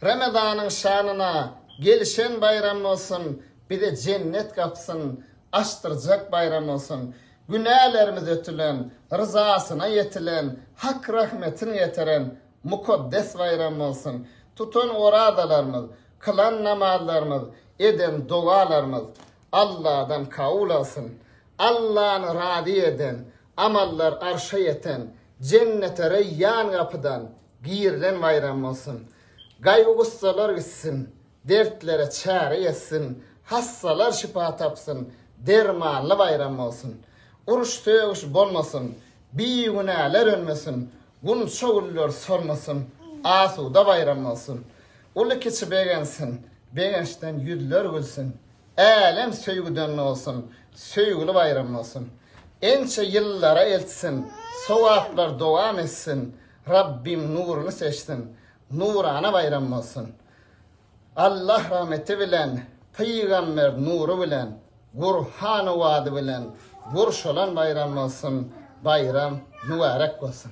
Ramazan'ın şanına gelişen bayram olsun. Bir de cennet kapısını açtıracak bayram olsun. Günahlarımız ötülen, rızasına yetilen, hak rahmetini yetiren mukaddes bayram olsun. Tutun oradalarımız, kılan namazlarımız, eden dualarımız Allah'dan kavul alsın. Allah'ını radi eden, amallar arşa yeten, cennete reyyan kapıdan girilen bayram olsun. Gaygussalar gitsin, dertlere çare yetsin, hassalar şifa tapsın, dermanlı bayram olsun. Uruş tövüş bolmasın, bir günahlar ölmesin, gun şoğullar sormasın, asuda bayram olsun. Ulu keçi beğensin, beğençten yüdler gülsün, alem söygüden olsun, söygülü bayram olsun. Ençe yıllara eltsin, sovaplar devam etsin, Rabbim nurunu seçsin, nurana bayram olsun. Allah rahmeti bilen, Peygamber nuru bilen, Kur'an vaadi bilen, gurşolan bayram olsun, bayram mübarek olsun.